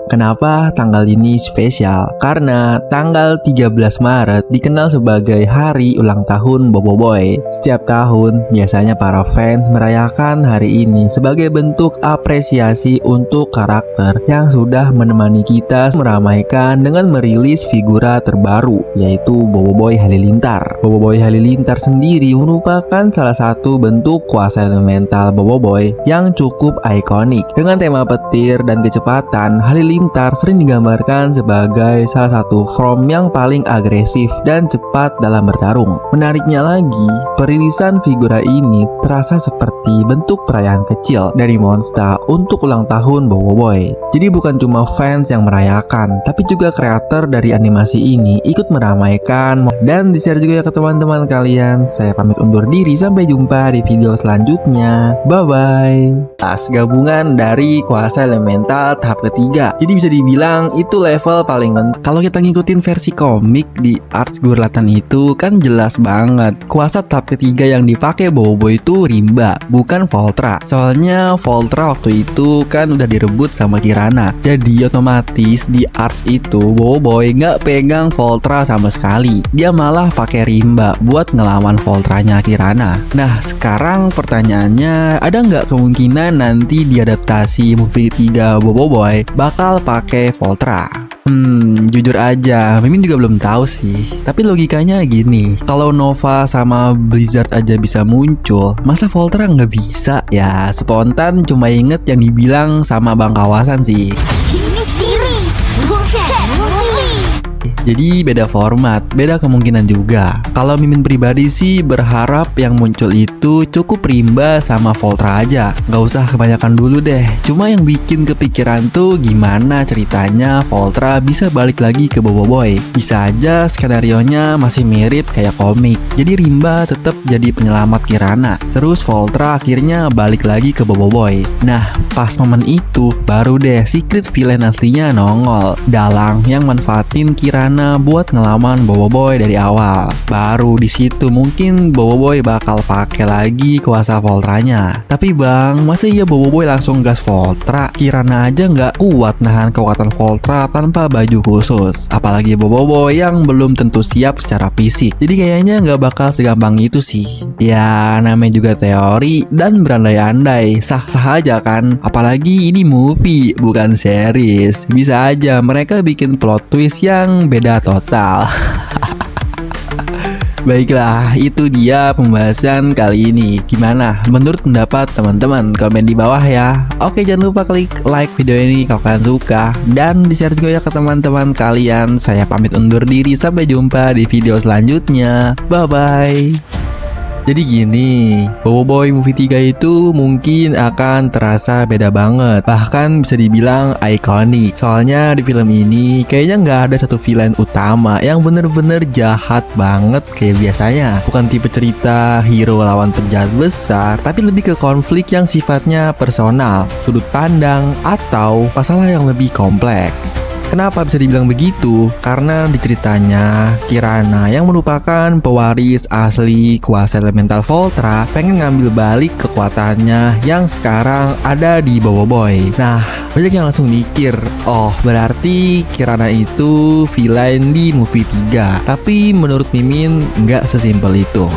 Kenapa tanggal ini spesial? Karena tanggal 13 Maret dikenal sebagai hari ulang tahun Bobo Boy. Setiap tahun, biasanya para fans merayakan hari ini sebagai bentuk apresiasi untuk karakter yang sudah menemani kita meramaikan dengan merilis figura terbaru, yaitu Bobo Boy Halilintar. Bobo Boy Halilintar sendiri merupakan salah satu bentuk kuasa elemental Bobo Boy yang cukup ikonik. Dengan tema petir dan kecepatan, Halilintar sering digambarkan sebagai salah satu form yang paling agresif dan cepat dalam bertarung. Menariknya lagi, perilisan figura ini terasa seperti bentuk perayaan kecil dari Monsta untuk ulang tahun Bobo Boy. Jadi bukan cuma fans yang merayakan, tapi juga kreator dari animasi ini ikut meramaikan dan di-share juga ya ke teman-teman kalian. Saya pamit undur diri, sampai jumpa di video selanjutnya. Bye-bye. Gabungan dari kuasa elemental tahap ketiga. Jadi bisa dibilang itu level paling penting. Kalau kita ngikutin versi komik di Arts Gurlatan itu kan jelas banget kuasa tahap ketiga yang dipakai Bobo Boy itu Rimba, bukan Voltra. Soalnya Voltra waktu itu kan udah direbut sama Kirana. Jadi otomatis di Arts itu Bobo Boy nggak pegang Voltra sama sekali. Dia malah pakai Rimba buat ngelawan Voltranya Kirana. Nah sekarang pertanyaannya, ada nggak kemungkinan nanti diadaptasi movie 3 Bobo Boy bakal pakai Voltra? Jujur aja, Mimin juga belum tahu sih. Tapi logikanya gini, kalau Nova sama Blizzard aja bisa muncul, masa Voltra nggak bisa? Ya spontan cuma inget yang dibilang sama Bang Kawasan sih. Jadi beda format, beda kemungkinan juga. Kalau Mimin pribadi sih berharap yang muncul itu cukup Rimba sama Voltra aja. Gak usah kebanyakan dulu deh. Cuma yang bikin kepikiran tuh gimana ceritanya Voltra bisa balik lagi ke Bobo Boy. Bisa aja skenarionya masih mirip kayak komik. Jadi Rimba tetap jadi penyelamat Kirana. Terus Voltra akhirnya balik lagi ke Bobo Boy. Nah pas momen itu baru deh secret villain aslinya nongol, Dalang yang manfaatin Kirana buat ngelawan Bobo Boy dari awal. Baru di situ mungkin Bobo Boy bakal pakai lagi kuasa Voltranya. Tapi bang, masa iya Bobo Boy langsung gas Voltra? Kirana aja nggak kuat nahan kekuatan Voltra tanpa baju khusus. Apalagi Bobo Boy yang belum tentu siap secara fisik. Jadi kayaknya nggak bakal segampang itu sih. Ya namanya juga teori dan berandai-andai. Sah-sah aja kan. Apalagi ini movie bukan series. Bisa aja mereka bikin plot twist yang beda total. Baiklah, itu dia pembahasan kali ini. Gimana menurut pendapat teman-teman? Komen di bawah ya. Oke, jangan lupa klik like video ini kalau kalian suka, dan di-share juga ya ke teman-teman kalian. Saya pamit undur diri, sampai jumpa di video selanjutnya. Bye-bye. Jadi gini, Bobo Boy movie 3 itu mungkin akan terasa beda banget. Bahkan bisa dibilang ikonik. Soalnya di film ini kayaknya nggak ada satu villain utama yang bener-bener jahat banget kayak biasanya. Bukan tipe cerita hero lawan penjahat besar, tapi lebih ke konflik yang sifatnya personal, sudut pandang, atau masalah yang lebih kompleks. Kenapa bisa dibilang begitu? Karena di ceritanya Kirana yang merupakan pewaris asli kuasa elemental Voltra pengen ngambil balik kekuatannya yang sekarang ada di Bobo Boy. Nah, banyak yang langsung mikir, oh berarti Kirana itu villain di movie 3. Tapi menurut Mimin nggak sesimpel itu.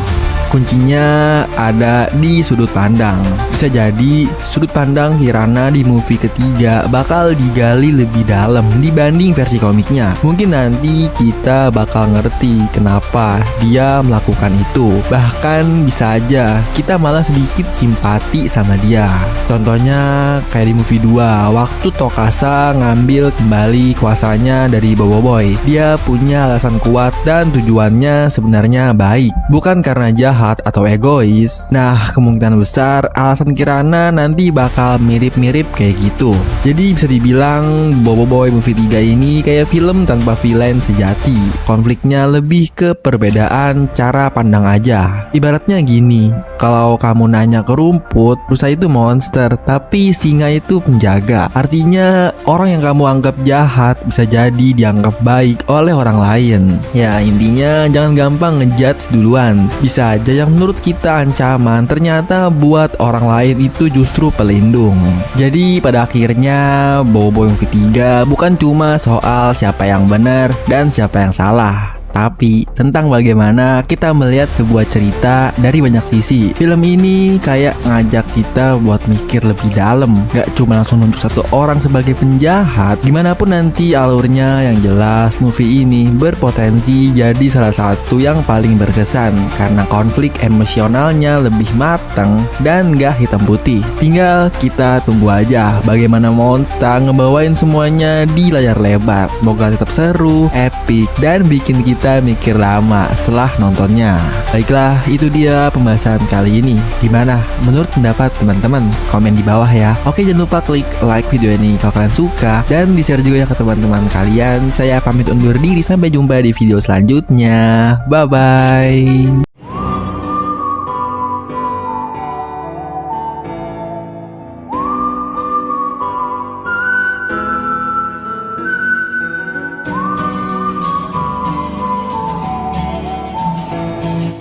Kuncinya ada di sudut pandang. Bisa jadi sudut pandang Kirana di movie ketiga bakal digali lebih dalam dibanding versi komiknya. Mungkin nanti kita bakal ngerti kenapa dia melakukan itu. Bahkan bisa aja kita malah sedikit simpati sama dia. Contohnya kayak di movie 2, waktu Tokasa ngambil kembali kuasanya dari Bobo Boy. Dia punya alasan kuat dan tujuannya sebenarnya baik, bukan karena jahat atau egois. Nah, kemungkinan besar alasan Kirana nanti bakal mirip-mirip kayak gitu. Jadi bisa dibilang Bobo Boy movie 3 ini kayak film tanpa villain sejati. Konfliknya lebih ke perbedaan cara pandang aja. Ibaratnya gini, kalau kamu nanya ke rumput, rusa itu monster, tapi singa itu penjaga. Artinya orang yang kamu anggap jahat bisa jadi dianggap baik oleh orang lain. Ya intinya jangan gampang ngejudge duluan. Bisa aja saja yang menurut kita ancaman, ternyata buat orang lain itu justru pelindung. Jadi pada akhirnya Bobo Movie 3 bukan cuma soal siapa yang benar dan siapa yang salah, tapi tentang bagaimana kita melihat sebuah cerita dari banyak sisi. Film ini kayak ngajak kita buat mikir lebih dalam, gak cuma langsung nunjuk satu orang sebagai penjahat. Gimana pun nanti alurnya, yang jelas movie ini berpotensi jadi salah satu yang paling berkesan karena konflik emosionalnya lebih matang dan gak hitam putih. Tinggal kita tunggu aja bagaimana Monster ngebawain semuanya di layar lebar. Semoga tetap seru, epic, dan bikin kita mikir lama setelah nontonnya. Baiklah, itu dia pembahasan kali ini. Gimana menurut pendapat teman-teman? Komen di bawah ya. Oke, jangan lupa klik like video ini kalau kalian suka, dan di share juga ya ke teman-teman kalian. Saya pamit undur diri, sampai jumpa di video selanjutnya. Bye bye.